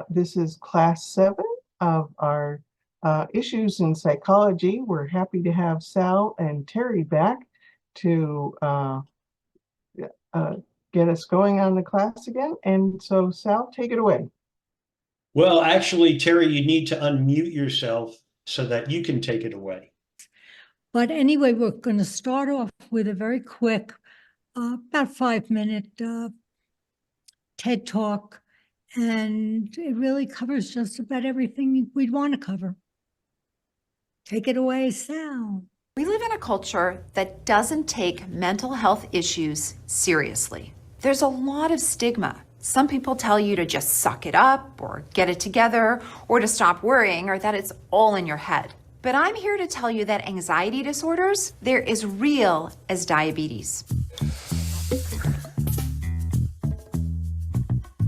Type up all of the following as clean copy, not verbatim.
This is class 7 of our issues in psychology. We're happy to have Sal and Terry back to get us going on the class again. And so, Sal, take it away. Well, actually, Terry, you need to unmute yourself so that you can take it away. But anyway, we're going to start off with a very quick, about 5-minute TED Talk. And it really covers just about everything we'd want to cover. Take it away, Sal. We live in a culture that doesn't take mental health issues seriously. There's a lot of stigma. Some people tell you to just suck it up or get it together or to stop worrying or that it's all in your head. But I'm here to tell you that anxiety disorders, they're as real as diabetes.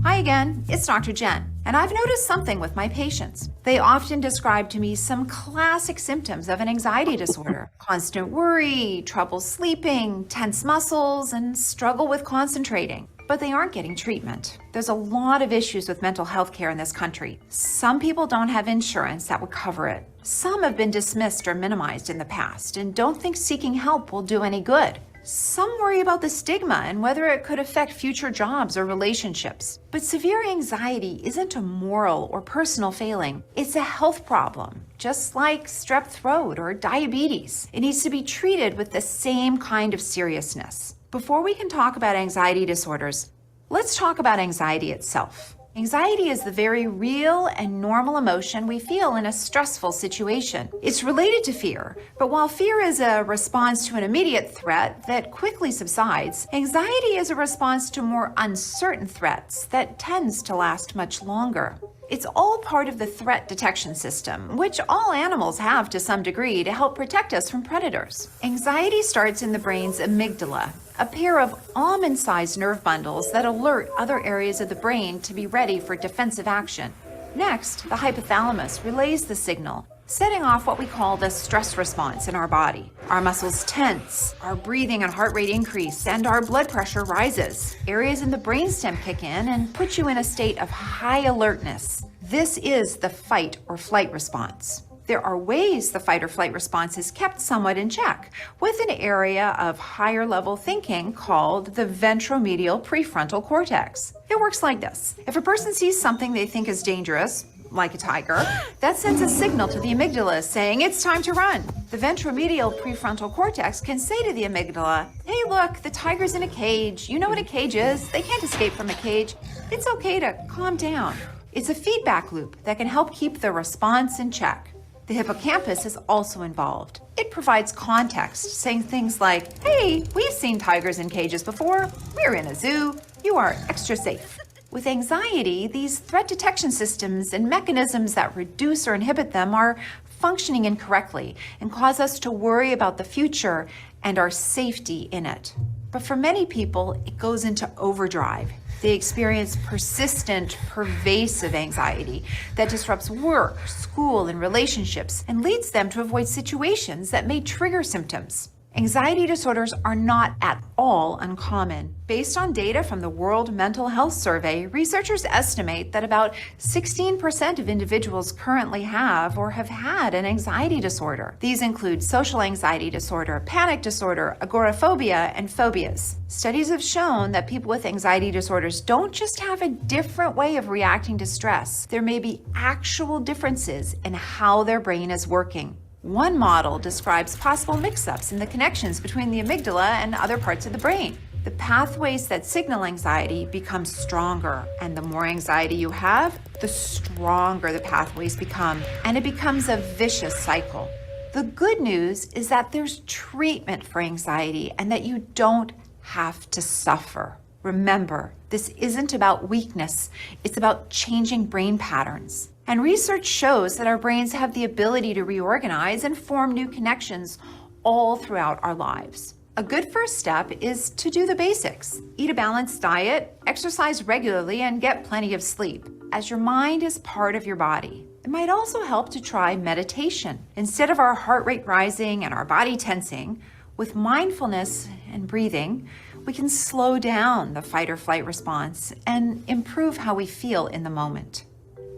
Hi again, it's Dr. Jen, and I've noticed something with my patients. They often describe to me some classic symptoms of an anxiety disorder: constant worry, trouble sleeping, tense muscles, and struggle with concentrating. But they aren't getting treatment. There's a lot of issues with mental health care in this country. Some people don't have insurance that would cover it. Some have been dismissed or minimized in the past and don't think seeking help will do any good. Some worry about the stigma and whether it could affect future jobs or relationships. But severe anxiety isn't a moral or personal failing. It's a health problem, just like strep throat or diabetes. It needs to be treated with the same kind of seriousness. Before we can talk about anxiety disorders, let's talk about anxiety itself. Anxiety is the very real and normal emotion we feel in a stressful situation. It's related to fear, but while fear is a response to an immediate threat that quickly subsides, anxiety is a response to more uncertain threats that tends to last much longer. It's all part of the threat detection system, which all animals have to some degree to help protect us from predators. Anxiety starts in the brain's amygdala, a pair of almond-sized nerve bundles that alert other areas of the brain to be ready for defensive action. Next, the hypothalamus relays the signal, setting off what we call the stress response in our body. Our muscles tense, our breathing and heart rate increase, and our blood pressure rises. Areas in the brainstem kick in and put you in a state of high alertness. This is the fight or flight response. There are ways the fight or flight response is kept somewhat in check, with an area of higher level thinking called the ventromedial prefrontal cortex. It works like this. If a person sees something they think is dangerous, like a tiger, that sends a signal to the amygdala saying it's time to run. The ventromedial prefrontal cortex can say to the amygdala, hey look, the tiger's in a cage. You know what a cage is. They can't escape from a cage. It's okay to calm down. It's a feedback loop that can help keep the response in check. The hippocampus is also involved. It provides context, saying things like, hey, we've seen tigers in cages before. We're in a zoo. You are extra safe. With anxiety, these threat detection systems and mechanisms that reduce or inhibit them are functioning incorrectly and cause us to worry about the future and our safety in it. But for many people, it goes into overdrive. They experience persistent, pervasive anxiety that disrupts work, school, and relationships and leads them to avoid situations that may trigger symptoms. Anxiety disorders are not at all uncommon. Based on data from the World Mental Health Survey, researchers estimate that about 16% of individuals currently have or have had an anxiety disorder. These include social anxiety disorder, panic disorder, agoraphobia, and phobias. Studies have shown that people with anxiety disorders don't just have a different way of reacting to stress. There may be actual differences in how their brain is working. One model describes possible mix-ups in the connections between the amygdala and other parts of the brain. The pathways that signal anxiety become stronger, and the more anxiety you have, the stronger the pathways become, and it becomes a vicious cycle. The good news is that there's treatment for anxiety and that you don't have to suffer. Remember, this isn't about weakness, it's about changing brain patterns. And research shows that our brains have the ability to reorganize and form new connections all throughout our lives. A good first step is to do the basics. Eat a balanced diet, exercise regularly, and get plenty of sleep, as your mind is part of your body. It might also help to try meditation. Instead of our heart rate rising and our body tensing, with mindfulness and breathing, we can slow down the fight or flight response and improve how we feel in the moment.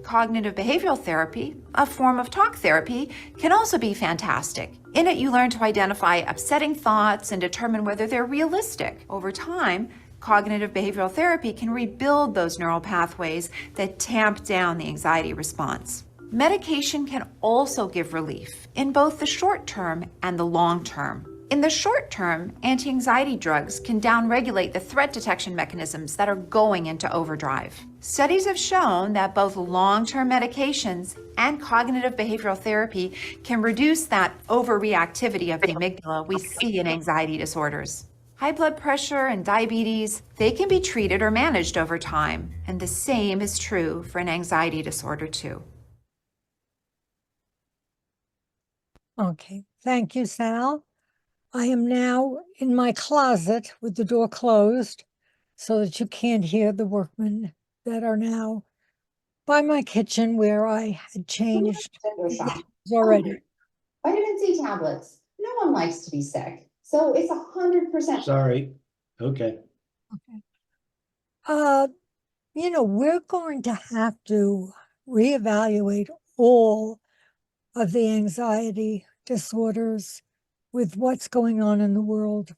Cognitive behavioral therapy, a form of talk therapy, can also be fantastic. In it, you learn to identify upsetting thoughts and determine whether they're realistic. Over time, cognitive behavioral therapy can rebuild those neural pathways that tamp down the anxiety response. Medication can also give relief in both the short term and the long term. In the short term, anti-anxiety drugs can downregulate the threat detection mechanisms that are going into overdrive. Studies have shown that both long-term medications and cognitive behavioral therapy can reduce that overreactivity of the amygdala we see in anxiety disorders. High blood pressure and diabetes, they can be treated or managed over time, and the same is true for an anxiety disorder too. Okay, thank you, Sal. I am now in my closet with the door closed so that you can't hear the workmen that are now by my kitchen where I had changed already. Vitamin C tablets. No one likes to be sick. So it's 100%. Sorry. Okay. You know, we're going to have to reevaluate all of the anxiety disorders with what's going on in the world.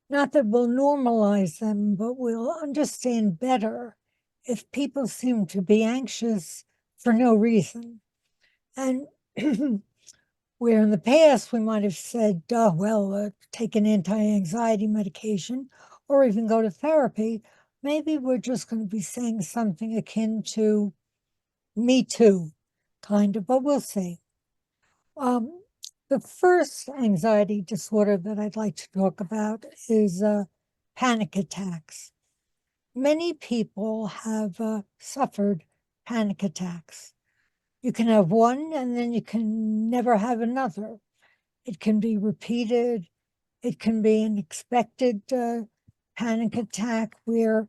Not that we'll normalize them, but we'll understand better if people seem to be anxious for no reason. And where in the past we might have said, take an anti-anxiety medication or even go to therapy, maybe we're just going to be saying something akin to me too, kind of, but we'll see. The first anxiety disorder that I'd like to talk about is panic attacks. Many people have suffered panic attacks. You can have one and then you can never have another. It can be repeated. It can be an expected panic attack where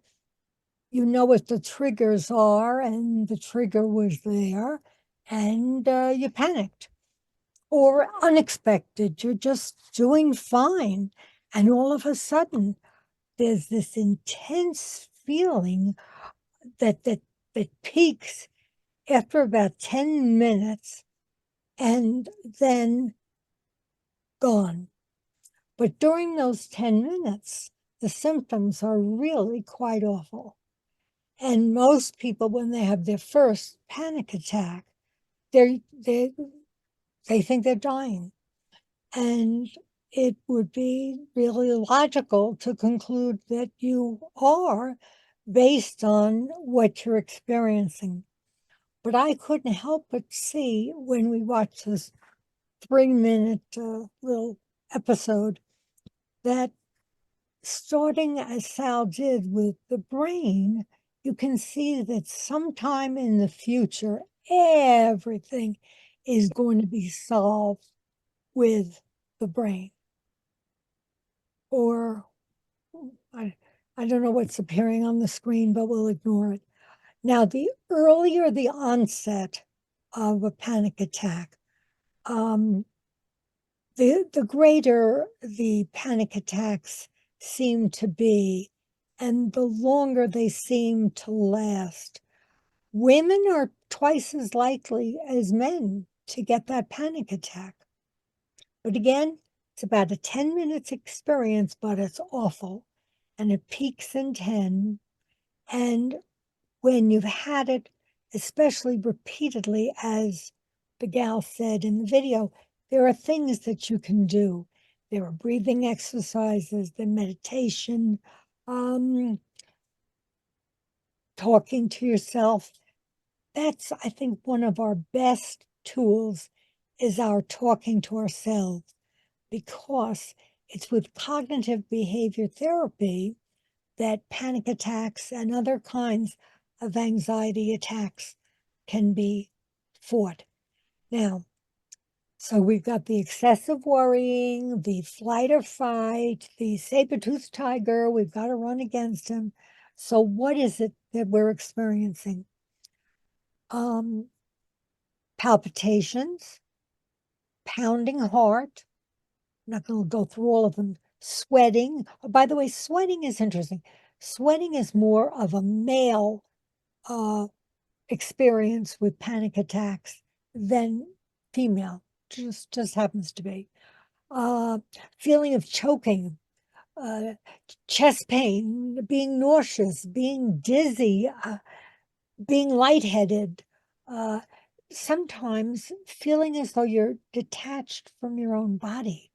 you know what the triggers are and the trigger was there and you panicked. Or unexpected, you're just doing fine. And all of a sudden, there's this intense feeling that peaks after about 10 minutes and then gone. But during those 10 minutes, the symptoms are really quite awful. And most people, when they have their first panic attack, they think they're dying. And it would be really logical to conclude that you are based on what you're experiencing. But I couldn't help but see when we watched this 3-minute little episode that starting as Sal did with the brain, you can see that sometime in the future, everything is going to be solved with the brain. Or I don't know what's appearing on the screen, but we'll ignore it. Now, the earlier the onset of a panic attack, the greater the panic attacks seem to be, and the longer they seem to last. Women are twice as likely as men to get that panic attack. But again, it's about a 10 minutes experience, but it's awful. And it peaks in 10. And when you've had it, especially repeatedly, as the gal said in the video, there are things that you can do. There are breathing exercises, the meditation, talking to yourself. That's, I think, one of our best tools is our talking to ourselves, because it's with cognitive behavior therapy that panic attacks and other kinds of anxiety attacks can be fought. Now, so we've got the excessive worrying, the flight or fight, the saber-toothed tiger, we've got to run against him. So what is it that we're experiencing? Palpitations, pounding heart. I'm not going to go through all of them. Sweating. Oh, by the way, sweating is interesting. Sweating is more of a male experience with panic attacks than female. Just happens to be. Feeling of choking, chest pain, being nauseous, being dizzy, being lightheaded, sometimes feeling as though you're detached from your own body,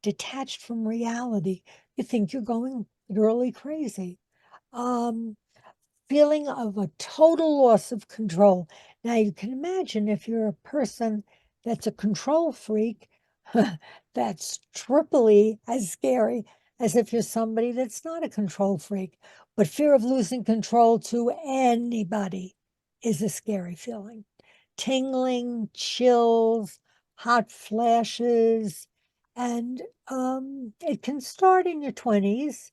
detached from reality. You think you're going literally crazy. Feeling of a total loss of control. Now, you can imagine if you're a person that's a control freak, that's triply as scary as if you're somebody that's not a control freak. But fear of losing control to anybody is a scary feeling. Tingling, chills, hot flashes, and it can start in your 20s.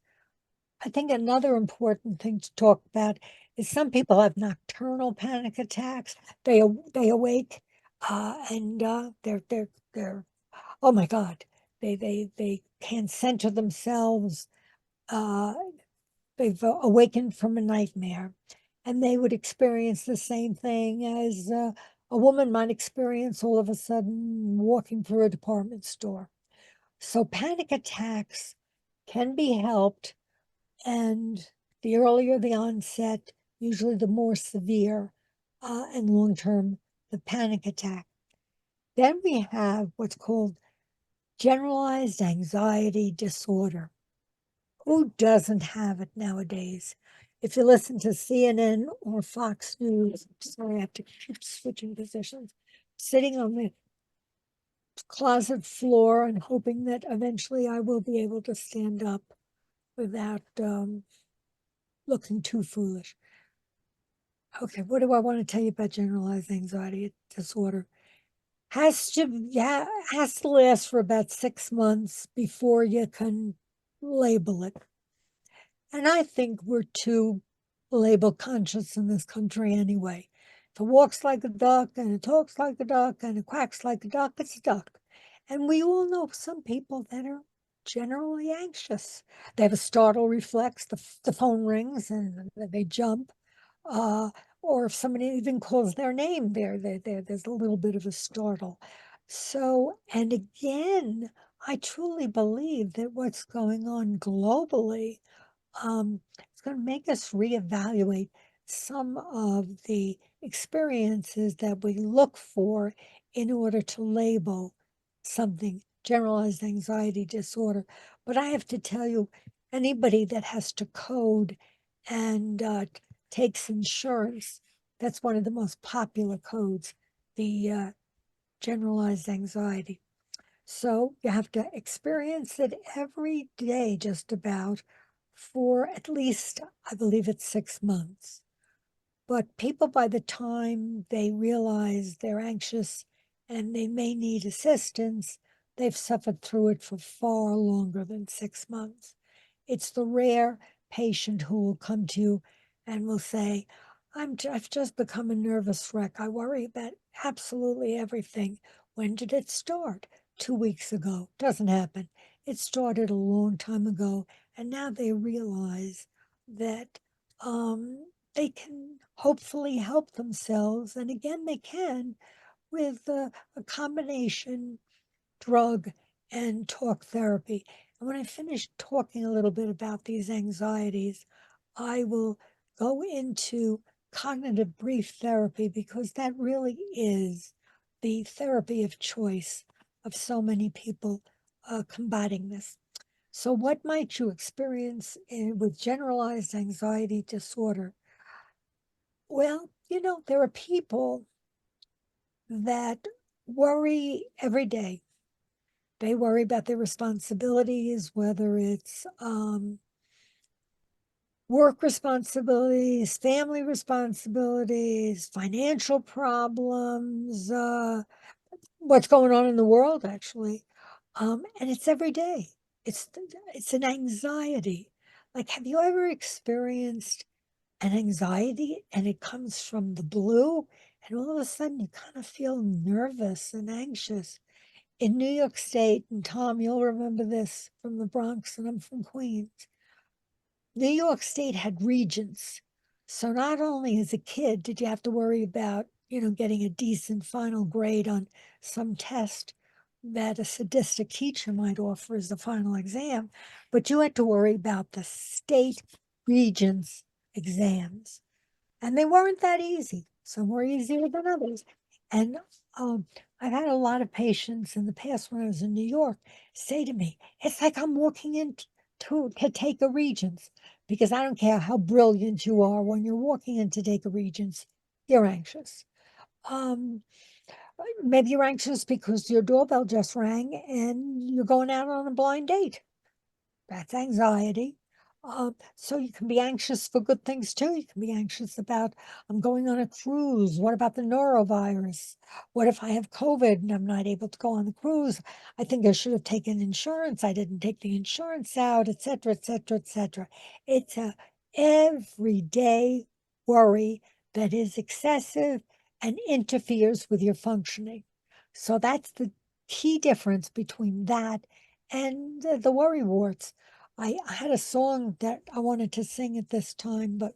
I think another important thing to talk about is some people have nocturnal panic attacks. They awake and they're oh my God, they can't center themselves. They've awakened from a nightmare, and they would experience the same thing as a woman might experience all of a sudden walking through a department store. So panic attacks can be helped, and the earlier the onset, usually the more severe and long-term the panic attack. Then we have what's called generalized anxiety disorder. Who doesn't have it nowadays? If you listen to CNN or Fox News, sorry, I have to keep switching positions, sitting on the closet floor and hoping that eventually I will be able to stand up without looking too foolish. Okay, what do I want to tell you about generalized anxiety disorder? Has to last for about 6 months before you can label it. And I think we're too label conscious in this country anyway. If it walks like a duck and it talks like a duck and it quacks like a duck, it's a duck. And we all know some people that are generally anxious. They have a startle reflex, the phone rings and they jump. Or if somebody even calls their name, there's a little bit of a startle. So, and again, I truly believe that what's going on globally, it's going to make us reevaluate some of the experiences that we look for in order to label something generalized anxiety disorder. But I have to tell you, anybody that has to code and takes insurance, that's one of the most popular codes, the generalized anxiety. So you have to experience it every day, just about, for at least, I believe it's 6 months. But people, by the time they realize they're anxious and they may need assistance, they've suffered through it for far longer than 6 months. It's the rare patient who will come to you and will say, I've just become a nervous wreck. I worry about absolutely everything. When did it start? 2 weeks ago. Doesn't happen. It started a long time ago, and now they realize that they can hopefully help themselves. And again, they can with a combination drug and talk therapy. And when I finish talking a little bit about these anxieties, I will go into cognitive brief therapy, because that really is the therapy of choice of so many people combating this. So what might you experience with generalized anxiety disorder? Well, there are people that worry every day. They worry about their responsibilities, whether it's work responsibilities, family responsibilities, financial problems, what's going on in the world, actually. And it's every day. It's an anxiety. Like, have you ever experienced an anxiety and it comes from the blue, and all of a sudden you kind of feel nervous and anxious? In New York State, and Tom, you'll remember this from the Bronx, and I'm from Queens, New York State had regions. So not only as a kid did you have to worry about, getting a decent final grade on some test that a sadistic teacher might offer as the final exam, but you had to worry about the state regents exams. And they weren't that easy. Some were easier than others. And I've had a lot of patients in the past when I was in New York say to me, it's like I'm walking in to take a Regents, because I don't care how brilliant you are, when you're walking in to take a Regents, you're anxious. Maybe you're anxious because your doorbell just rang and you're going out on a blind date. That's anxiety. So you can be anxious for good things too. You can be anxious about, I'm going on a cruise. What about the norovirus? What if I have COVID and I'm not able to go on the cruise? I think I should have taken insurance. I didn't take the insurance out, et cetera, et cetera, et cetera. It's a everyday worry that is excessive and interferes with your functioning. So that's the key difference between that and the worry warts. I had a song that I wanted to sing at this time, but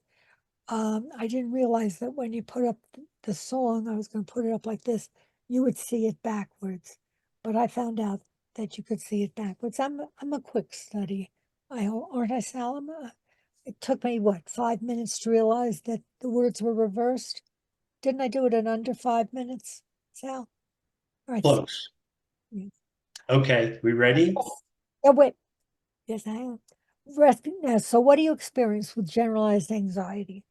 I didn't realize that when you put up the song, I was going to put it up like this, you would see it backwards. But I found out that you could see it backwards. I'm a quick study. Aren't I, Sal? It took me, what, 5 minutes to realize that the words were reversed? Didn't I do it in under 5 minutes, Sal? All right. Close. Yeah. Okay, we ready? Oh, wait. Yes, I am. Now, so what do you experience with generalized anxiety?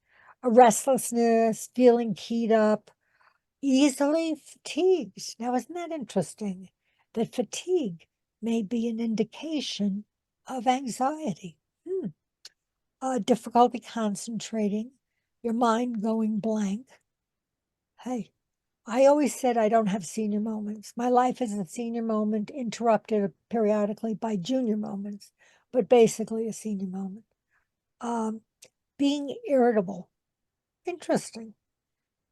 A restlessness, feeling keyed up, easily fatigued. Now, isn't that interesting? That fatigue may be an indication of anxiety. Difficulty concentrating, your mind going blank. Hey, I always said I don't have senior moments. My life is a senior moment, interrupted periodically by junior moments, but basically a senior moment. Being irritable. Interesting.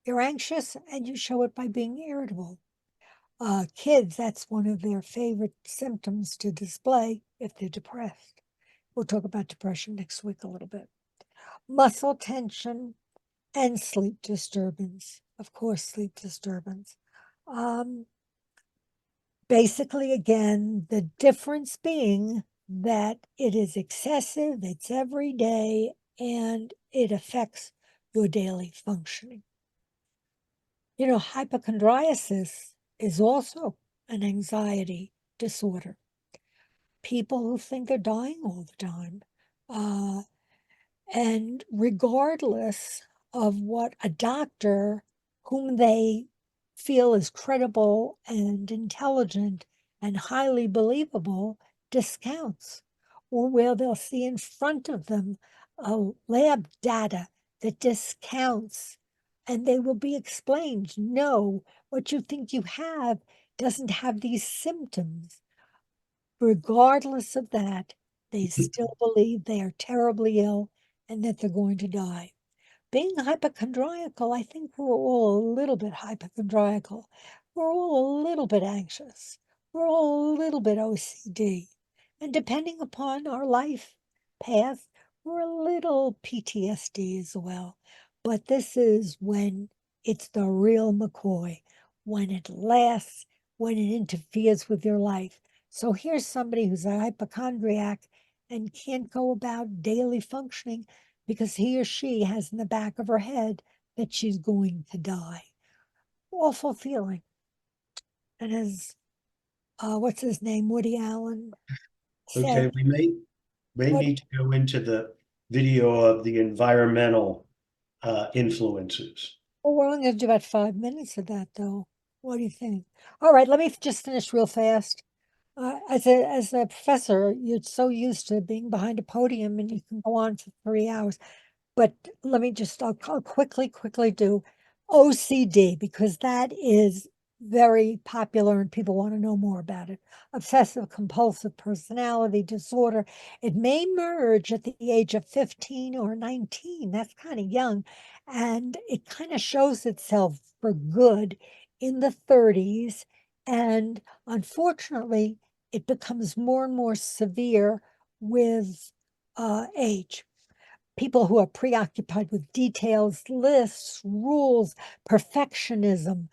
You're anxious and you show it by being irritable. Kids, that's one of their favorite symptoms to display if they're depressed. We'll talk about depression next week a little bit. Muscle tension and sleep disturbance. Of course, sleep disturbance. Basically, again, the difference being that it is excessive, it's every day, and it affects your daily functioning. Hypochondriasis is also an anxiety disorder. People who think they're dying all the time. And regardless of what a doctor whom they feel is credible and intelligent and highly believable discounts, or where they'll see in front of them a lab data that discounts, and they will be explained, no, what you think you have doesn't have these symptoms. Regardless of that, they still believe they are terribly ill and that they're going to die. Being hypochondriacal, I think we're all a little bit hypochondriacal. We're all a little bit anxious. We're all a little bit OCD. And depending upon our life path, we're a little PTSD as well. But this is when it's the real McCoy, when it lasts, when it interferes with your life. So here's somebody who's a hypochondriac and can't go about daily functioning because he or she has in the back of her head that she's going to die. Awful feeling. And as, what's his name, Woody Allen Okay, said, we may What- need to go into the video of the environmental influences. well, we're only going to do about 5 minutes of that, though. What do you think? All right, let me just finish real fast. As a professor, you're so used to being behind a podium and you can go on for 3 hours. But let me just, I'll quickly do OCD, because that is very popular and people want to know more about it. Obsessive compulsive personality disorder. It may merge at the age of 15 or 19. That's kind of young. And it kind of shows itself for good in the 30s. And unfortunately, it becomes more and more severe with age. people who are preoccupied with details, lists, rules, perfectionism,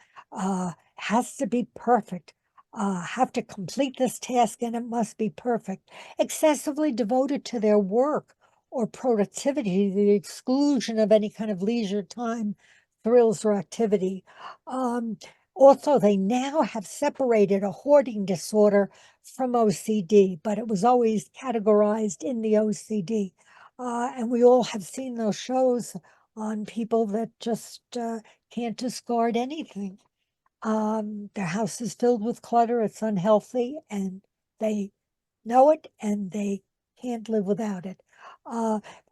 has to be perfect, have to complete this task and it must be perfect, excessively devoted to their work or productivity to the exclusion of any kind of leisure time, thrills, or activity. Also, they now have separated a hoarding disorder from OCD, but it was always categorized in the OCD. And we all have seen those shows on people that just can't discard anything. Their house is filled with clutter, it's unhealthy, and they know it and they can't live without it.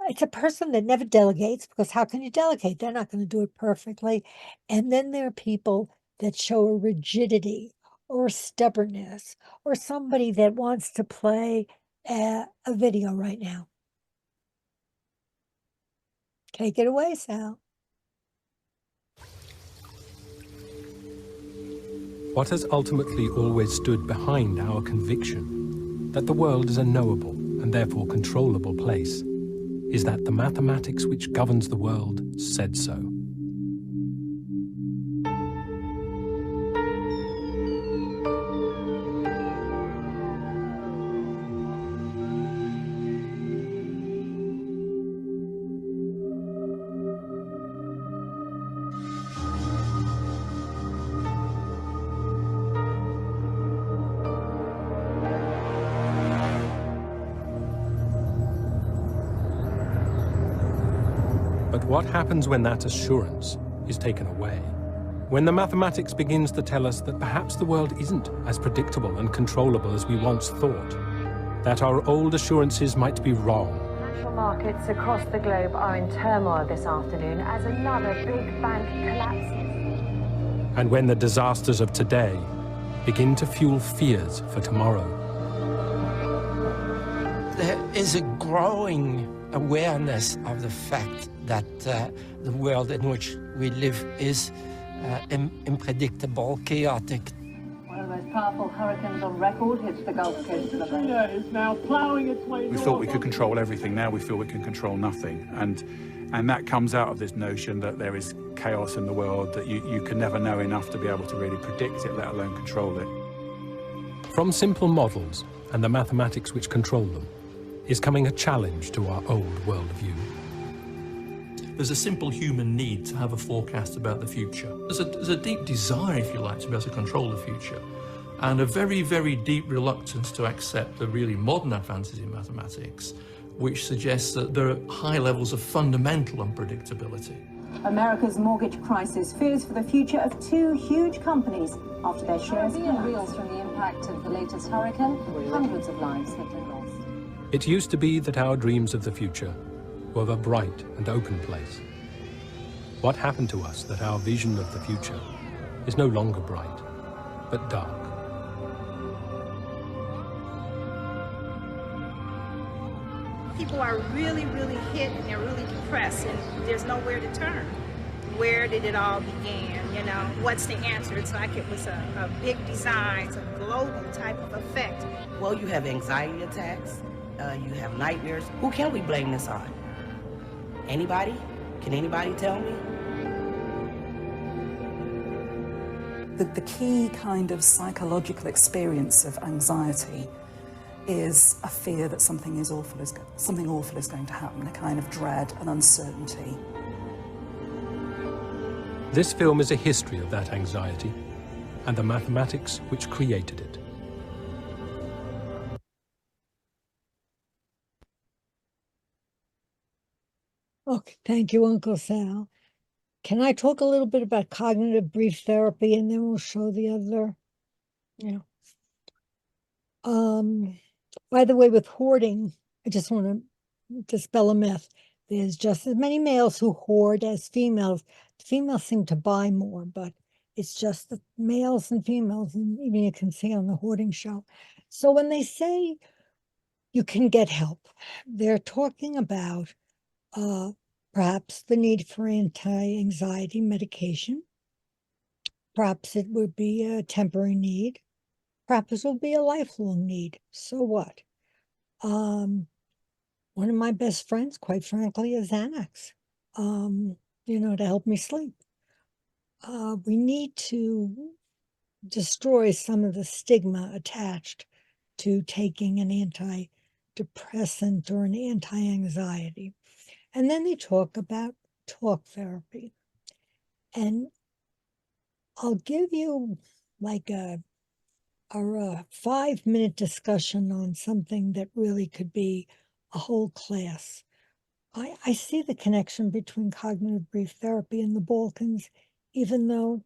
It's a person that never delegates, because how can you delegate? They're not going to do it perfectly. And then there are people that show a rigidity or stubbornness, or somebody that wants to play a video right now. Take it away, Sal. What has ultimately always stood behind our conviction that the world is a knowable and therefore controllable place is that the mathematics which governs the world said so. But what happens when that assurance is taken away? When the mathematics begins to tell us that perhaps the world isn't as predictable and controllable as we once thought, that our old assurances might be wrong. Financial markets across the globe are in turmoil this afternoon as another big bank collapses. And when the disasters of today begin to fuel fears for tomorrow. There is a growing awareness of the fact that the world in which we live is unpredictable, chaotic. One of the most powerful hurricanes on record hits the Gulf Coast of the Katrina is now ploughing its way. We thought we could control everything. Now we feel we can control nothing, and that comes out of this notion that there is chaos in the world, that you can never know enough to be able to really predict it, let alone control it. From simple models and the mathematics which control them is coming a challenge to our old worldview. There's a simple human need to have a forecast about the future. There's a deep desire, if you like, to be able to control the future, and a very, very deep reluctance to accept the really modern advances in mathematics, which suggests that there are high levels of fundamental unpredictability. America's mortgage crisis fears for the future of two huge companies after their shares reels from the impact of the latest hurricane. Hundreds of lives have been lost. It used to be that our dreams of the future were a bright and open place. What happened to us that our vision of the future is no longer bright, but dark? People are really, really hit and they're really depressed and there's nowhere to turn. Where did it all begin? You know, what's the answer? It's like it was a big design, it's a global type of effect. Well, you have anxiety attacks, you have nightmares. Who can we blame this on? Anybody? Can anybody tell me? The key kind of psychological experience of anxiety is a fear that something awful is going to happen, a kind of dread and uncertainty. This film is a history of that anxiety and the mathematics which created it. Okay, thank you, Uncle Sal. Can I talk a little bit about cognitive brief therapy, and then we'll show the other, by the way, with hoarding, I just want to dispel a myth. There's just as many males who hoard as females. Females seem to buy more, but it's just the males and females, and even you can see on the hoarding show. So when they say you can get help, they're talking about perhaps the need for anti-anxiety medication. Perhaps it would be a temporary need. Perhaps it will be a lifelong need. So what? One of my best friends, quite frankly, is Xanax, to help me sleep. We need to destroy some of the stigma attached to taking an antidepressant or an anti-anxiety. And then they talk about talk therapy. And I'll give you like a 5-minute discussion on something that really could be a whole class. I see the connection between cognitive brief therapy and the Balkans, even though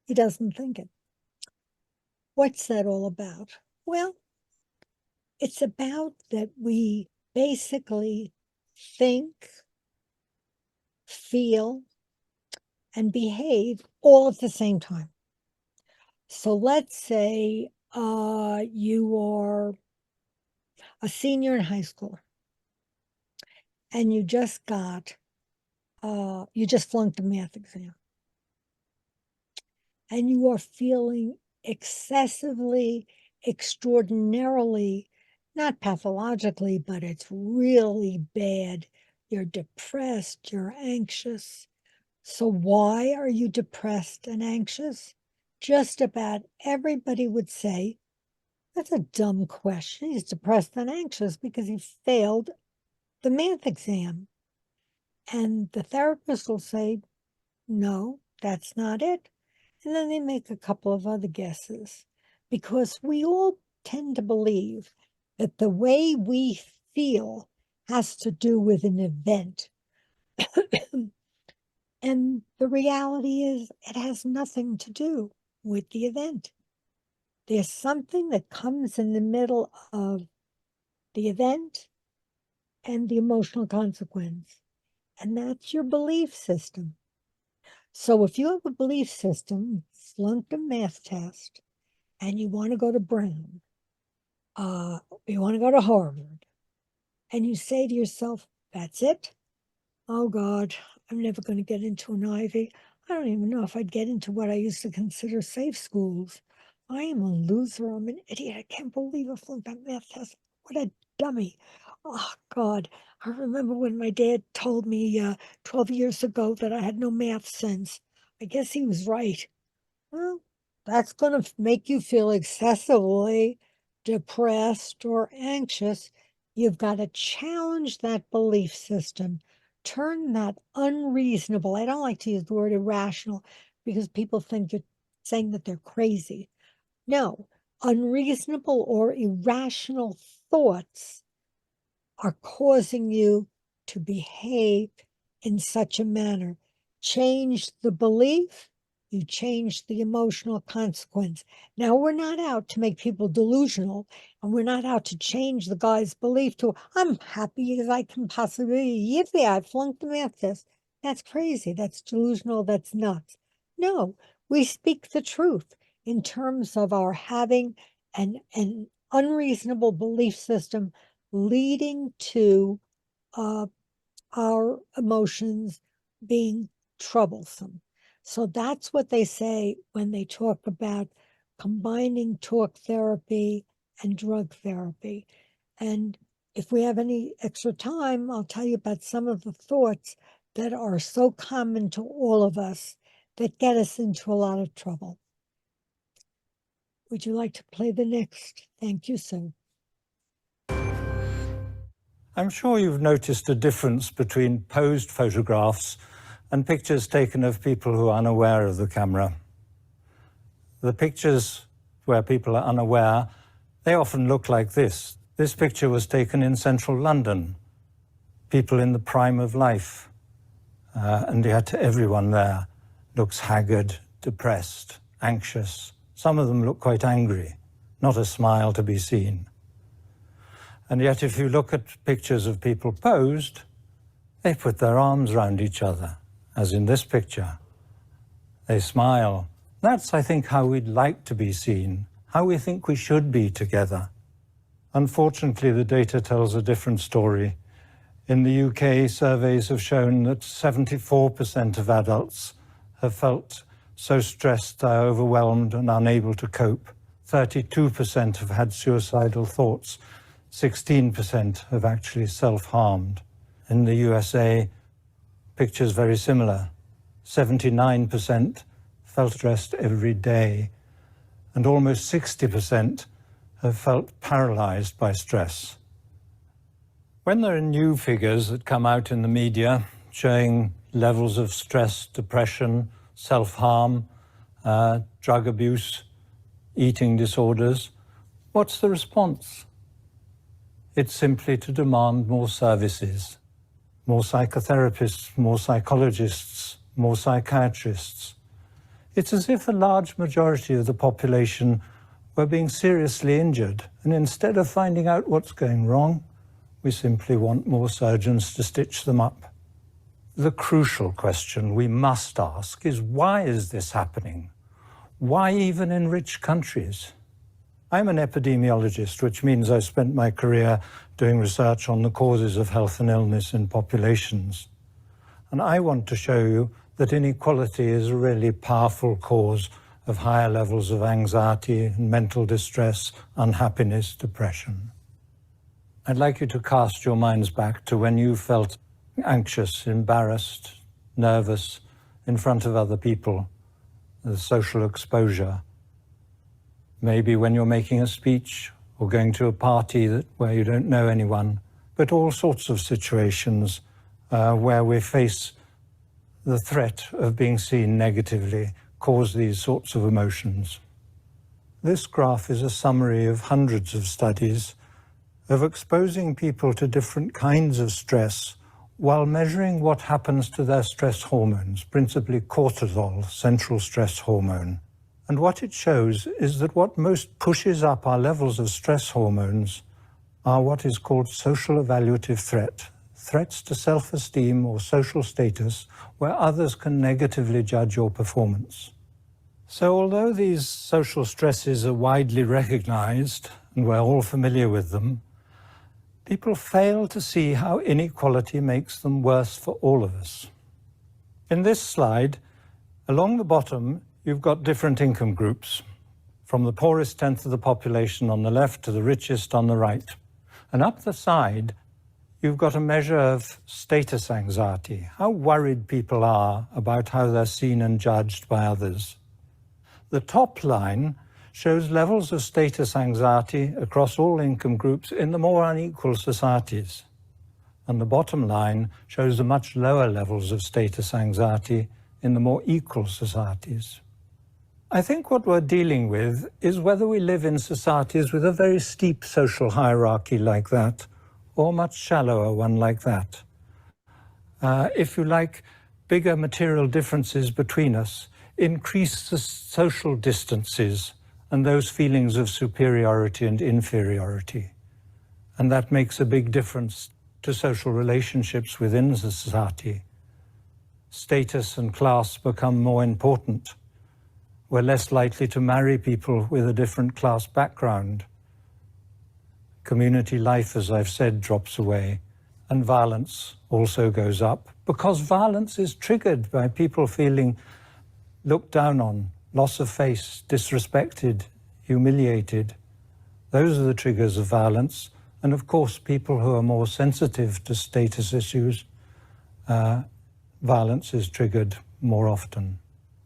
he doesn't think it. What's that all about? Well, it's about that we basically think, feel, and behave all at the same time. So let's say you are a senior in high school and you just flunked the math exam. And you are feeling excessively, extraordinarily, not pathologically, but it's really bad. You're depressed, you're anxious. So why are you depressed and anxious? Just about everybody would say, that's a dumb question. He's depressed and anxious because he failed the math exam. And the therapist will say, no, that's not it. And then they make a couple of other guesses, because we all tend to believe that the way we feel has to do with an event. And the reality is it has nothing to do with the event. There's something that comes in the middle of the event and the emotional consequence, and that's your belief system. So if you have a belief system, flunked a math test, and you want to go to Brown, you want to go to Harvard, and you say to yourself, that's it? Oh God, I'm never going to get into an Ivy. I don't even know if I'd get into what I used to consider safe schools. I am a loser. I'm an idiot. I can't believe I flunked that math test. What a dummy. Oh God, I remember when my dad told me 12 years ago that I had no math sense. I guess he was right. Well, that's going to make you feel excessively depressed or anxious. You've got to challenge that belief system. Turn that unreasonable. I don't like to use the word irrational because people think you're saying that they're crazy. No, unreasonable or irrational thoughts are causing you to behave in such a manner. Change the belief, you change the emotional consequence. Now, we're not out to make people delusional, and we're not out to change the guy's belief to, I'm happy as I can possibly be. Yippee, I flunked the math test. That's crazy. That's delusional. That's nuts. No, we speak the truth in terms of our having an unreasonable belief system leading to our emotions being troublesome. So that's what they say when they talk about combining talk therapy and drug therapy. And if we have any extra time, I'll tell you about some of the thoughts that are so common to all of us that get us into a lot of trouble. Would you like to play the next? Thank you, sir. I'm sure you've noticed a difference between posed photographs and pictures taken of people who are unaware of the camera. The pictures where people are unaware, they often look like this. This picture was taken in central London, people in the prime of life, and yet everyone there looks haggard, depressed, anxious. Some of them look quite angry, not a smile to be seen. And yet if you look at pictures of people posed, they put their arms around each other, as in this picture. They smile. That's, I think, how we'd like to be seen, how we think we should be together. Unfortunately, the data tells a different story. In the UK, surveys have shown that 74% of adults have felt so stressed they're overwhelmed and unable to cope. 32% have had suicidal thoughts. 16% have actually self-harmed. In the USA, pictures very similar. 79% felt stressed every day, and almost 60% have felt paralyzed by stress. When there are new figures that come out in the media showing levels of stress, depression, self-harm, drug abuse, eating disorders, what's the response? It's simply to demand more services, more psychotherapists, more psychologists, more psychiatrists. It's as if a large majority of the population were being seriously injured, and instead of finding out what's going wrong, we simply want more surgeons to stitch them up. The crucial question we must ask is, why is this happening? Why even in rich countries? I'm an epidemiologist, which means I spent my career doing research on the causes of health and illness in populations. And I want to show you that inequality is a really powerful cause of higher levels of anxiety, mental distress, unhappiness, depression. I'd like you to cast your minds back to when you felt anxious, embarrassed, nervous in front of other people, the social exposure. Maybe when you're making a speech or going to a party where you don't know anyone, but all sorts of situations where we face the threat of being seen negatively cause these sorts of emotions. This graph is a summary of hundreds of studies of exposing people to different kinds of stress while measuring what happens to their stress hormones, principally cortisol, central stress hormone. And what it shows is that what most pushes up our levels of stress hormones are what is called social evaluative threats to self-esteem or social status, where others can negatively judge your performance. So although these social stresses are widely recognized, and we're all familiar with them, people fail to see how inequality makes them worse for all of us. In this slide, along the bottom, you've got different income groups, from the poorest tenth of the population on the left to the richest on the right. And up the side, you've got a measure of status anxiety, how worried people are about how they're seen and judged by others. The top line shows levels of status anxiety across all income groups in the more unequal societies. And the bottom line shows the much lower levels of status anxiety in the more equal societies. I think what we're dealing with is whether we live in societies with a very steep social hierarchy like that, or a much shallower one like that. If you like, bigger material differences between us increase the social distances and those feelings of superiority and inferiority. And that makes a big difference to social relationships within the society. Status and class become more important. We're less likely to marry people with a different class background. Community life, as I've said, drops away, and violence also goes up, because violence is triggered by people feeling looked down on, loss of face, disrespected, humiliated. Those are the triggers of violence. And of course, people who are more sensitive to status issues, violence is triggered more often.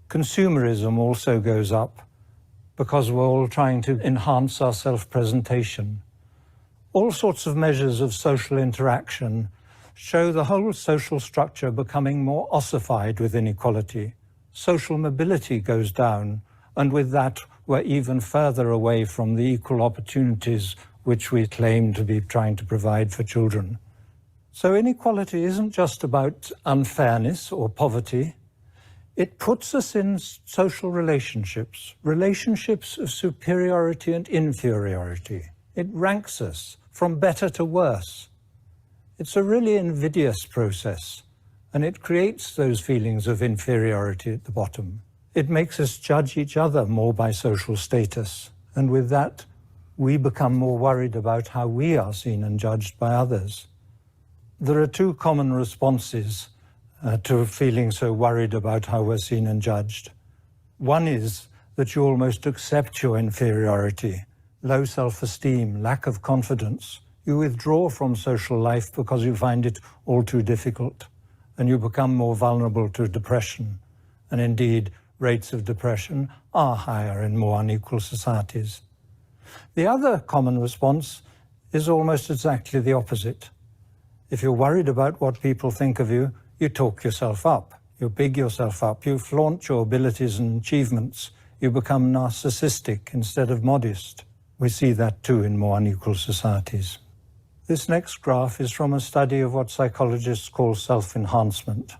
Consumerism also goes up because we're all trying to enhance our self-presentation. All sorts of measures of social interaction show the whole social structure becoming more ossified with inequality. Social mobility goes down, and with that, we're even further away from the equal opportunities which we claim to be trying to provide for children. So inequality isn't just about unfairness or poverty. It puts us in social relationships, relationships of superiority and inferiority. It ranks us from better to worse. It's a really invidious process, and it creates those feelings of inferiority at the bottom. It makes us judge each other more by social status, and with that, we become more worried about how we are seen and judged by others. There are two common responses to feeling so worried about how we're seen and judged. One is that you almost accept your inferiority, low self-esteem, lack of confidence. You withdraw from social life because you find it all too difficult, and you become more vulnerable to depression. And indeed, rates of depression are higher in more unequal societies. The other common response is almost exactly the opposite. If you're worried about what people think of you, you talk yourself up, you big yourself up, you flaunt your abilities and achievements, you become narcissistic instead of modest. We see that too in more unequal societies. This next graph is from a study of what psychologists call self-enhancement.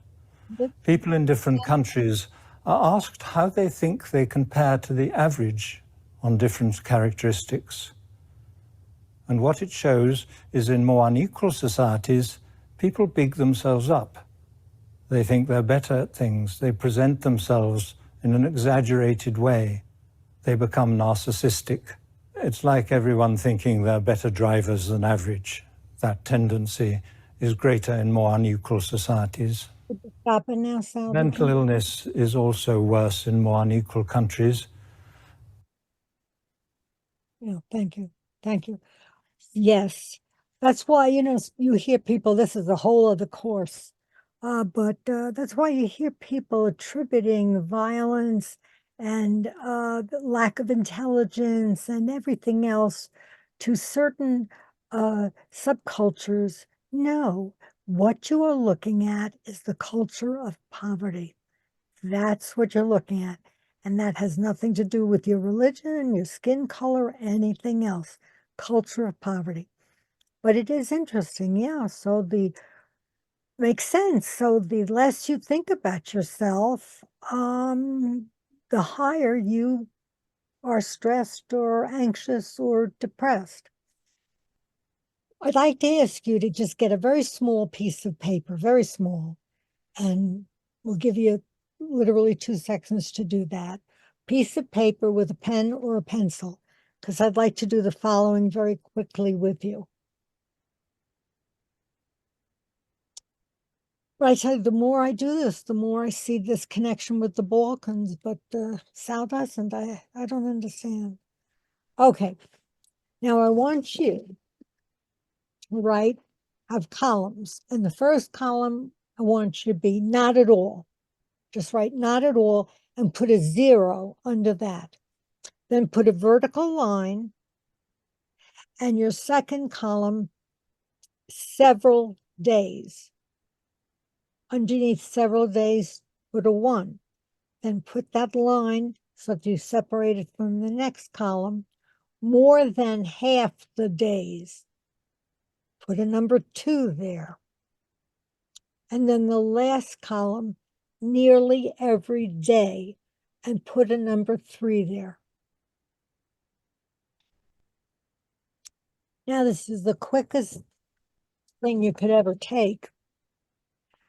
People in different countries are asked how they think they compare to the average on different characteristics. And what it shows is in more unequal societies, people big themselves up. They think they're better at things. They present themselves in an exaggerated way. They become narcissistic. It's like everyone thinking they're better drivers than average. That tendency is greater in more unequal societies. Stop it now, Sal. Mental illness is also worse in more unequal countries. Yeah, thank you. Thank you. Yes, that's why, you hear people, this is a whole other course, but that's why you hear people attributing violence and the lack of intelligence and everything else to certain subcultures. No, what you are looking at is the culture of poverty. That's what you're looking at. And that has nothing to do with your religion, your skin color, anything else. Culture of poverty. But it is interesting, yeah. So makes sense. So the less you think about yourself, the higher you are stressed or anxious or depressed. I'd like to ask you to just get a very small piece of paper, very small, and we'll give you literally 2 seconds to do that. Piece of paper with a pen or a pencil, because I'd like to do the following very quickly with you. But I tell you, the more I do this, the more I see this connection with the Balkans, but Sal doesn't. I don't understand. Okay, now I want you to have columns. In the first column, I want you to be not at all. Just write not at all and put a 0 under that. Then put a vertical line, and your second column, several days. Underneath several days, put a 1. Then put that line so that you separate it from the next column, more than half the days. Put a number 2 there. And then the last column, nearly every day, and put a number 3 there. Now, this is the quickest thing you could ever take.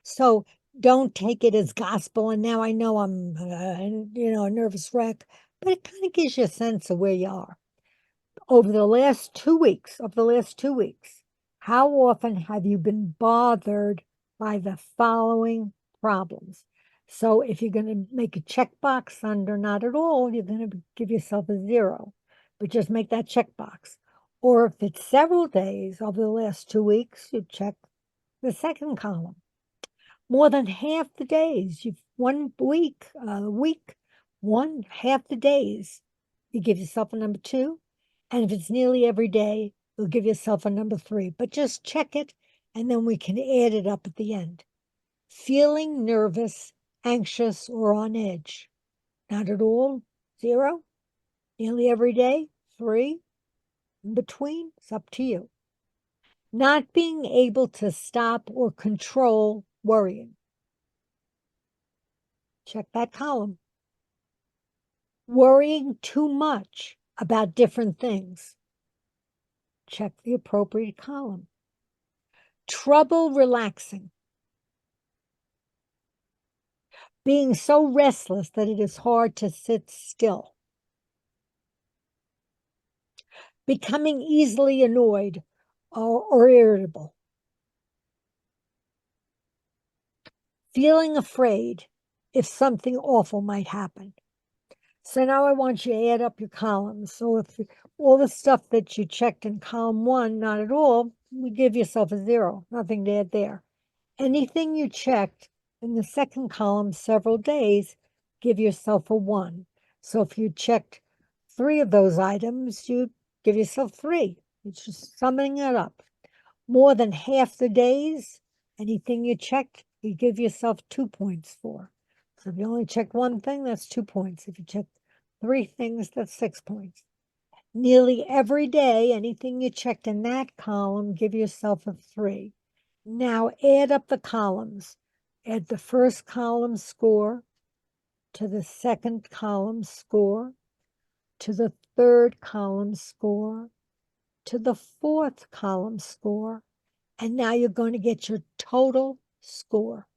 So don't take it as gospel. And now I know I'm, a nervous wreck, but it kind of gives you a sense of where you are. Over the last 2 weeks, how often have you been bothered by the following problems? So if you're going to make a checkbox under not at all, you're going to give yourself a 0, but just make that checkbox. Or if it's several days over the last 2 weeks, you check the second column. More than half the days, one week, half the days, you give yourself a number 2. And if it's nearly every day, you'll give yourself a number 3. But just check it, and then we can add it up at the end. Feeling nervous, anxious, or on edge. Not at all, 0. Nearly every day, 3. In between, it's up to you. Not being able to stop or control worrying. Check that column. Worrying too much about different things. Check the appropriate column. Trouble relaxing. Being so restless that it is hard to sit still. Becoming easily annoyed or irritable. Feeling afraid if something awful might happen. So now I want you to add up your columns. So if all the stuff that you checked in column 1, not at all, we give yourself a 0, nothing to add there. Anything you checked in the second column several days, give yourself a 1. So if you checked 3 of those items, you give yourself 3. It's just summing it up. More than half the days, anything you checked, you give yourself 2 points for. So if you only check one thing, that's 2 points. If you check 3 things, that's 6 points. Nearly every day, anything you checked in that column, give yourself a 3. Now add up the columns. Add the first column score to the second column score to the third column score to the fourth column score, and now you're going to get your total score.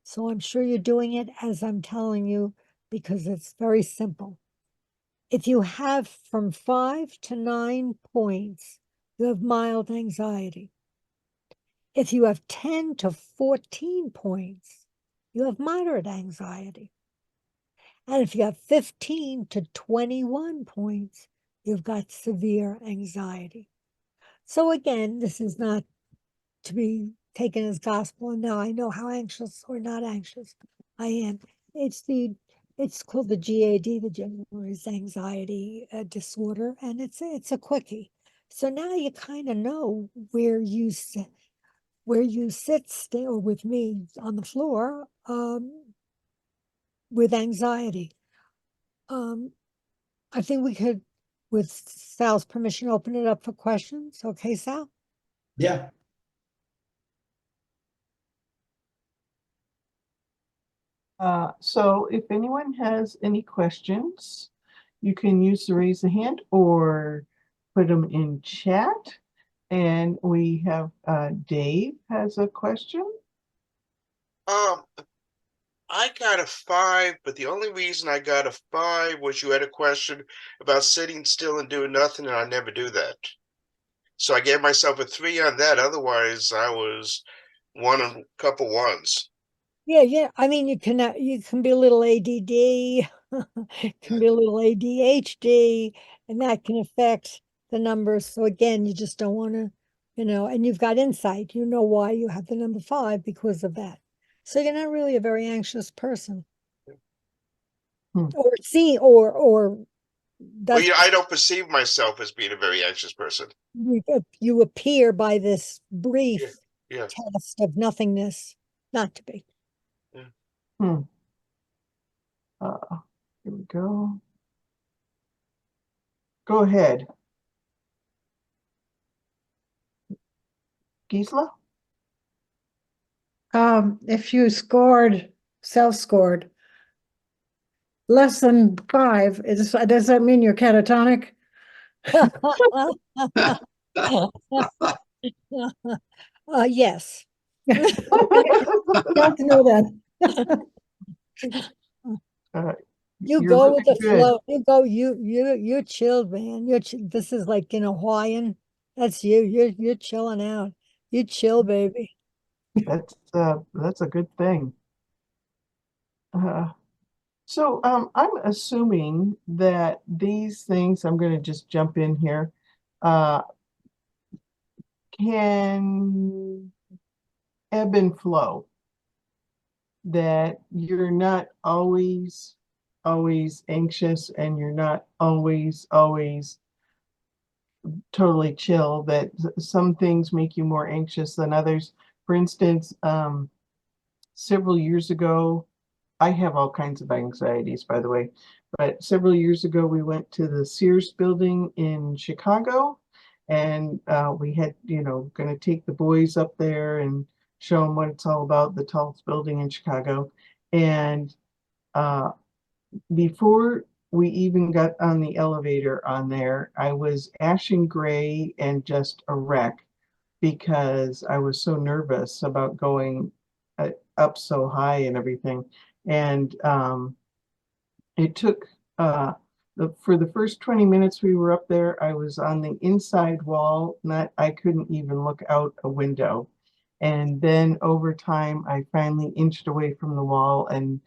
So I'm sure you're doing it as I'm telling you because it's very simple. If you have from 5 to 9 points, you have mild anxiety. If you have 10 to 14 points, you have moderate anxiety. And if you have 15 to 21 points, you've got severe anxiety. So again, this is not to be taken as gospel, and now I know how anxious or not anxious I am. It's called the GAD, the generalized anxiety disorder, and it's a quickie. So now you kind of know where you sit, still with me on the floor with anxiety. I think we could, with Sal's permission, open it up for questions. Okay, Sal? Yeah. So if anyone has any questions, you can use the raise the hand or put them in chat. And we have Dave has a question. I got a 5, but the only reason I got a 5 was you had a question about sitting still and doing nothing, and I never do that. So I gave myself a 3 on that. Otherwise, I was a couple 1s. Yeah. I mean, you can be a little ADD, can be a little ADHD, and that can affect the numbers. So again, you just don't want to, and you've got insight. You know why you have the number 5 because of that. So you're not really a very anxious person. Or Well, I don't perceive myself as being a very anxious person. You appear by this brief Yeah. test of nothingness not to be. Here we go. Go ahead. Gisela? If you self-scored less than 5, does that mean you're catatonic? Yes. Got to know that. You go with the flow. You go. You're chilled, man. This is like in Hawaiian. That's you. You're chilling out. You chill, baby. That's a good thing. So I'm assuming that these things, I'm going to just jump in here, can ebb and flow. That you're not always anxious, and you're not always totally chill, that some things make you more anxious than others. For instance, several years ago, I have all kinds of anxieties, by the way, but several years ago, we went to the Sears building in Chicago, and we had, going to take the boys up there and show them what it's all about, the tallest building in Chicago. And before we even got on the elevator on there, I was ashen gray and just a wreck because I was so nervous about going up so high and everything. And it took, for the first 20 minutes we were up there, I was on the inside wall, I couldn't even look out a window. And then over time, I finally inched away from the wall and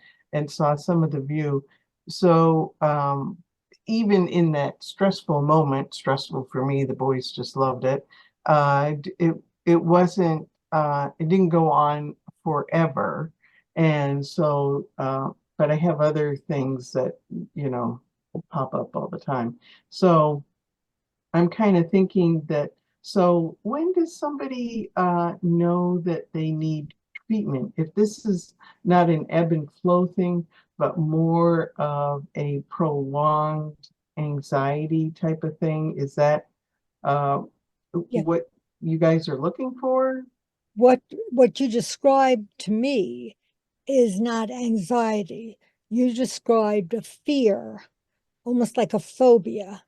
saw some of the view. So even in that stressful moment, stressful for me, the boys just loved it. It wasn't it didn't go on forever. And so but I have other things that, you know, pop up all the time. So I'm kind of thinking that, so when does somebody know that they need treatment? If this is not an ebb and flow thing, but more of a prolonged anxiety type of thing, is that what you guys are looking for? What you described to me is not anxiety. You described a fear, almost like a phobia.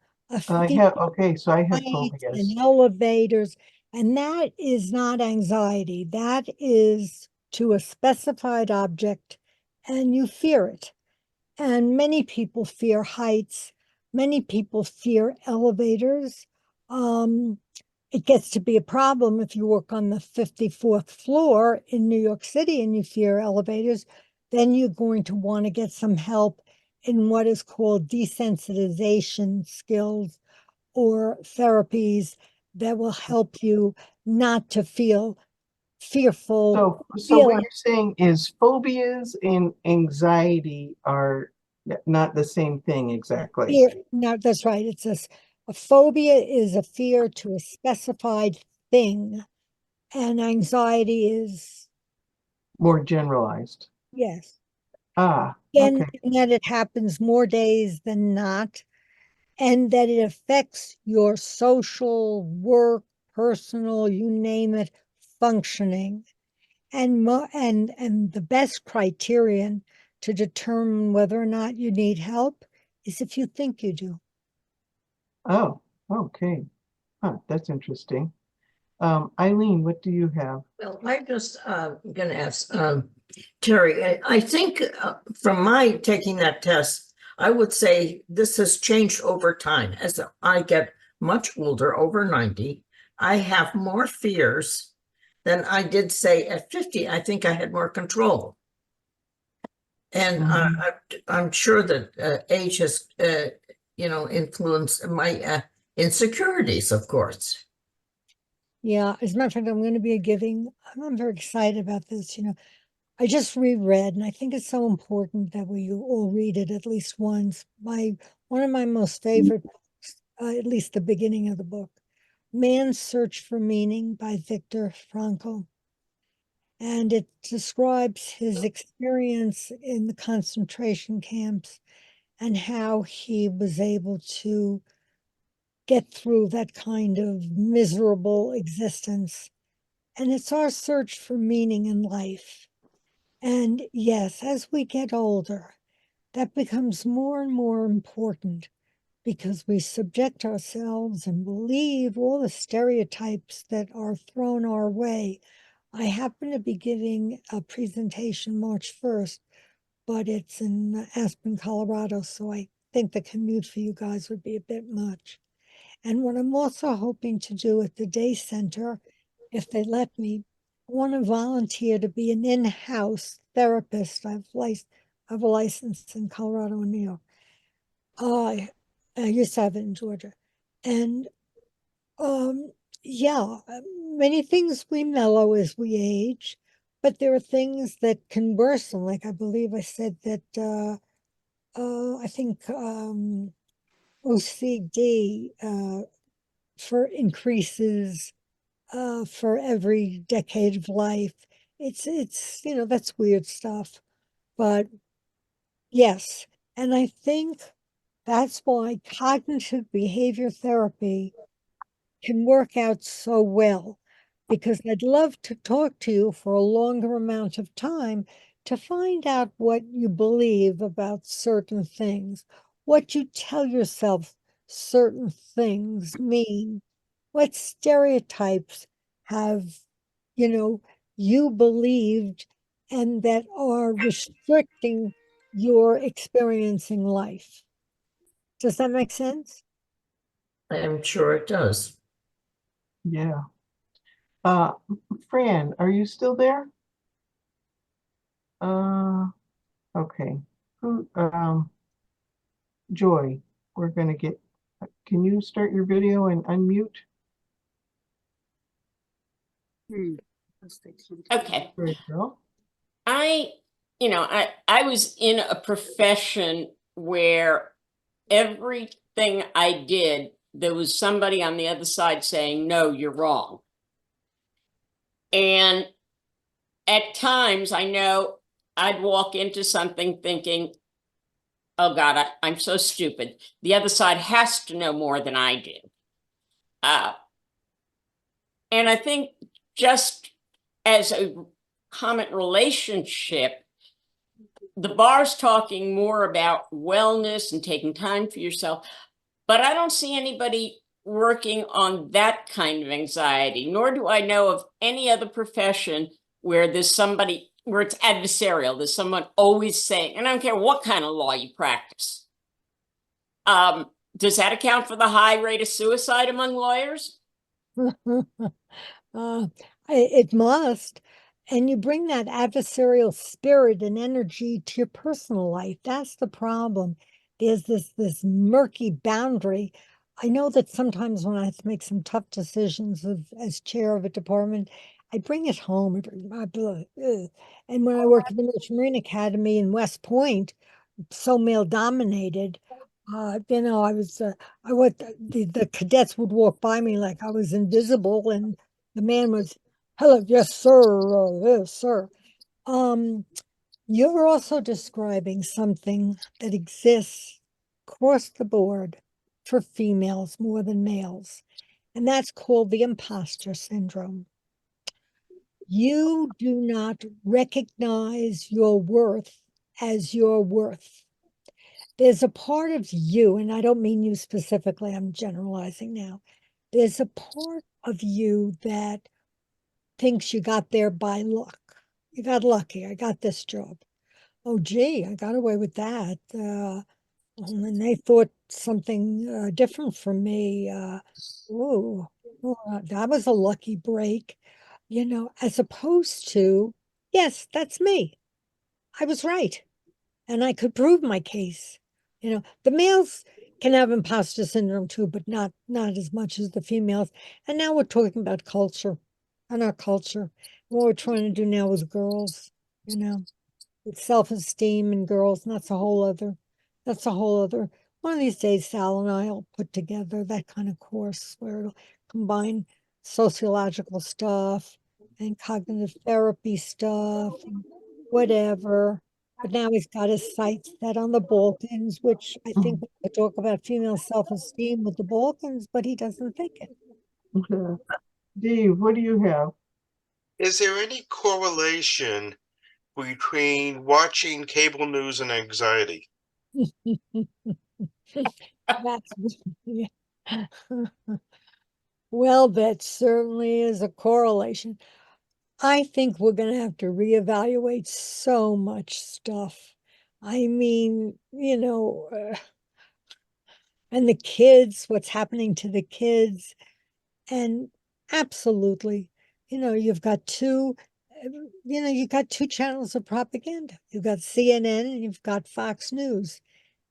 I have, okay, so I have Heights phobias. and elevators, and that is not anxiety. That is to a specified object, and you fear it. And many people fear heights. Many people fear elevators. It gets to be a problem if you work on the 54th floor in New York City and you fear elevators, then you're going to want to get some help in what is called desensitization skills or therapies that will help you not to feel fearful. So what you're saying is phobias and anxiety are not the same thing exactly. Fear, no, that's right. It's a phobia is a fear to a specified thing, and anxiety is, More generalized. yes. Ah, And okay. that it happens more days than not, and that it affects your social, work, personal, you name it, functioning. And the best criterion to determine whether or not you need help is if you think you do. Oh, okay. Huh, that's interesting. Eileen, what do you have? Well, I just going to ask Terry. I think from my taking that test, I would say this has changed over time. As I get much older, over 90, I have more fears than I did say at 50. I think I had more control. And I'm sure that age has, influenced my insecurities, of course. Yeah, as a matter of fact, I'm going to be I'm very excited about this. I just reread, and I think it's so important that we all read it at least once. One of my most favorite books, at least the beginning of the book, Man's Search for Meaning by Viktor Frankl. And it describes his experience in the concentration camps and how he was able to get through that kind of miserable existence. And it's our search for meaning in life. And yes, as we get older, that becomes more and more important because we subject ourselves and believe all the stereotypes that are thrown our way. I happen to be giving a presentation March 1st, but it's in Aspen, Colorado, so I think the commute for you guys would be a bit much. And what I'm also hoping to do at the day center, if they let me, I want to volunteer to be an in-house therapist. I have a license in Colorado and New York. I used to have it in Georgia. And yeah, many things we mellow as we age, but there are things that can worsen. Like I believe I said that I think OCD for increases for every decade of life. It's that's weird stuff, but yes, and I think that's why cognitive behavior therapy can work out so well, because I'd love to talk to you for a longer amount of time to find out what you believe about certain things, what you tell yourself certain things mean, what stereotypes have, you believed and that are restricting your experiencing life. Does that make sense? I am sure it does. Yeah. Fran, are you still there? Okay. Who, Joy, we're going to get, can you start your video and unmute? Okay. There you go. I was in a profession where everything I did, there was somebody on the other side saying, no, you're wrong. And at times I know I'd walk into something thinking, oh God, I'm so stupid. The other side has to know more than I do. And I think just as a common relationship, the bar's talking more about wellness and taking time for yourself, but I don't see anybody working on that kind of anxiety, nor do I know of any other profession where there's somebody, where it's adversarial. There's someone always saying, and I don't care what kind of law you practice. Does that account for the high rate of suicide among lawyers? It must. And you bring that adversarial spirit and energy to your personal life. That's the problem. There's this murky boundary. I know that sometimes when I have to make some tough decisions as chair of a department, I bring it home. And when I worked at the Military Marine Academy in West Point, so male dominated, I was the cadets would walk by me like I was invisible, and the man was, hello, yes, sir, yes, sir. You're also describing something that exists across the board for females more than males, and that's called the imposter syndrome. You do not recognize your worth as your worth. There's a part of you, and I don't mean you specifically, I'm generalizing now. There's a part of you that thinks you got there by luck. You got lucky. I got this job. Oh, gee, I got away with that. And they thought something different from me. That was a lucky break, as opposed to, yes, that's me. I was right. And I could prove my case. The males can have imposter syndrome too, but not as much as the females. And now we're talking about culture and our culture. What we're trying to do now with girls, with self-esteem in girls, and that's a whole other, one of these days, Sal and I will put together that kind of course where it'll combine sociological stuff and cognitive therapy stuff and whatever. But now he's got his sights set on the Balkans, which I think we could talk about female self-esteem with the Balkans, but he doesn't think it. Okay. Dave, what do you have? Is there any correlation between watching cable news and anxiety? Well, that certainly is a correlation. I think we're going to have to reevaluate so much stuff. I mean, and the kids, what's happening to the kids. And absolutely, you've got two channels of propaganda. You've got CNN and you've got Fox News.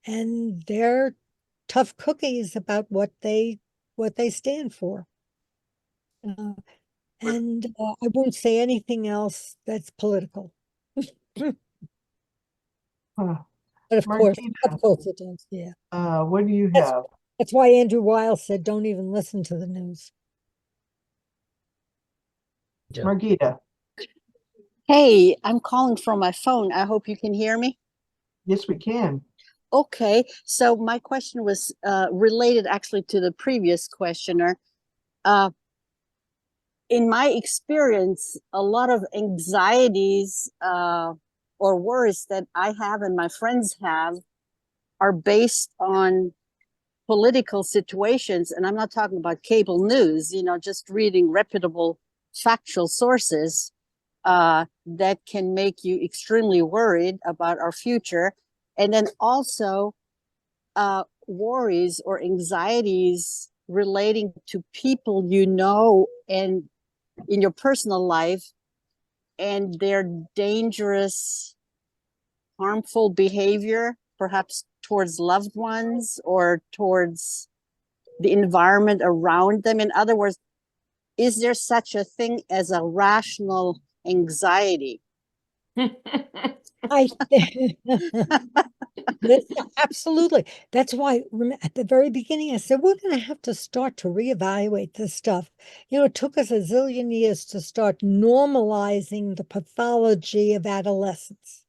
And they're tough cookies about what they stand for. And I won't say anything else that's political. But of course it does, yeah. What do you have? That's why Andrew Weil said, don't even listen to the news. Margita. Hey, I'm calling from my phone. I hope you can hear me. Yes, we can. Okay, so my question was related actually to the previous questioner. In my experience, a lot of anxieties or worries that I have and my friends have are based on political situations. And I'm not talking about cable news, just reading reputable factual sources that can make you extremely worried about our future. And then also worries or anxieties relating to people and in your personal life, and their dangerous, harmful behavior, perhaps towards loved ones or towards the environment around them? In other words, is there such a thing as a rational anxiety? Absolutely. That's why at the very beginning I said we're going to have to start to reevaluate this stuff. You know, it took us a zillion years to start normalizing the pathology of adolescence.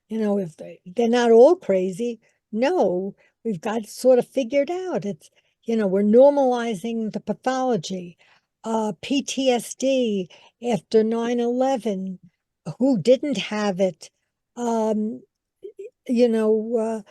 You know, if they're not all crazy, no, we've got it sort of figured out. It's, you know, we're normalizing the pathology. PTSD after 9/11, who didn't have it? You know,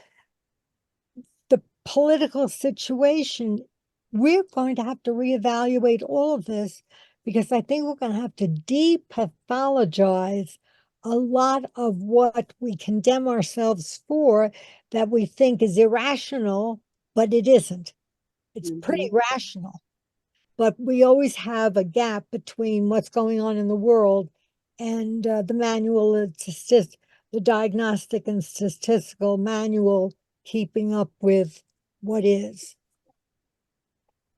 the political situation, we're going to have to reevaluate all of this because I think we're going to have to depathologize a lot of what we condemn ourselves for that we think is irrational, but it isn't. It's pretty rational. But we always have a gap between what's going on in the world and the manual, the diagnostic and statistical manual keeping up with what is.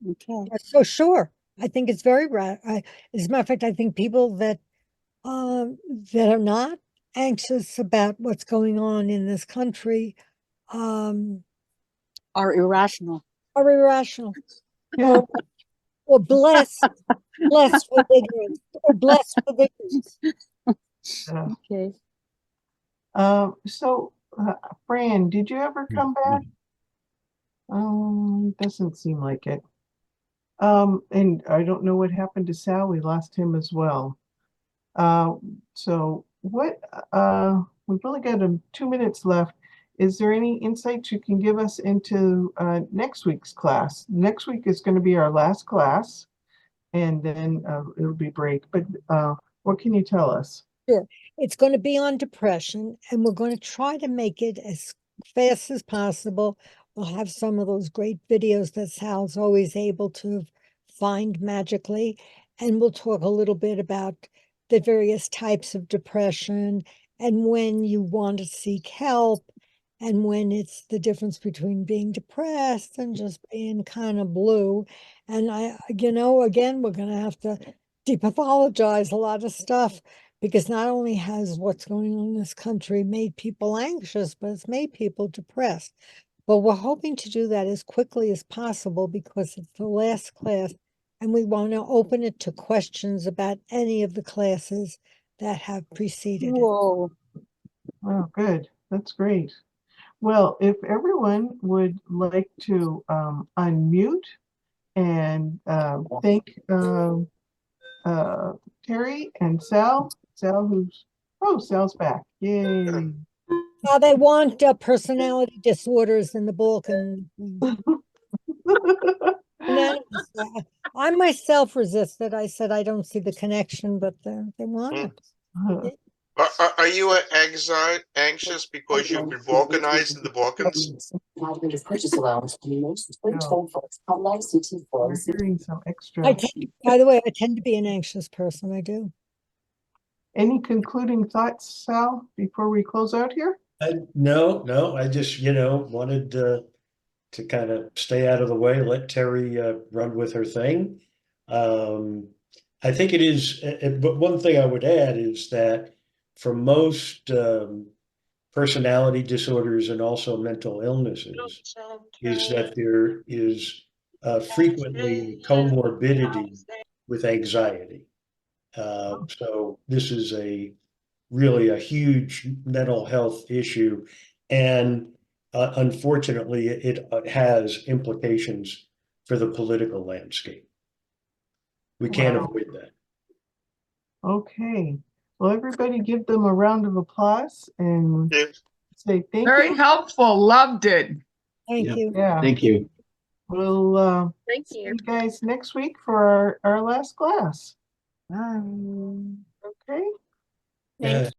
Okay. So sure, I think it's very as a matter of fact, I think people that are not anxious about what's going on in this country are irrational. Are irrational. Yeah. Or blessed with ignorance, or blessed with ignorance. Okay. So, Fran, did you ever come back? Doesn't seem like it. And I don't know what happened to Sal. We lost him as well. So what, we've only got 2 minutes left. Is there any insights you can give us into next week's class? Next week is going to be our last class, and then it'll be break. But what can you tell us? Sure. It's going to be on depression, and we're going to try to make it as fast as possible. We'll have some of those great videos that Sal's always able to find magically, and we'll talk a little bit about the various types of depression and when you want to seek help and when it's the difference between being depressed and just being kind of blue. And again, we're going to have to depathologize a lot of stuff because not only has what's going on in this country made people anxious, but it's made people depressed. But we're hoping to do that as quickly as possible because it's the last class and we want to open it to questions about any of the classes that have preceded it. Whoa. Oh, good. That's great. Well, if everyone would like to unmute and thank Terry and Sal. Sal's back. Yay. Now they want personality disorders in the book and I myself resisted. I said, I don't see the connection, but they want it. Are you anxious because you've been balkanized in the Balkans? We're hearing some extra. By the way, I tend to be an anxious person. I do. Any concluding thoughts, Sal, before we close out here? No, I just, wanted to kind of stay out of the way, let Terry run with her thing. I think it is, but one thing I would add is that for most personality disorders and also mental illnesses, is that there is frequently comorbidity with anxiety. So this is really a huge mental health issue, and unfortunately, it has implications for the political landscape. We can't avoid that. Okay. Well, everybody give them a round of applause and say thank you. Very helpful. Loved it. Thank you. Yeah. Thank you. We'll Thank see you guys next week for our last class. Okay. Thank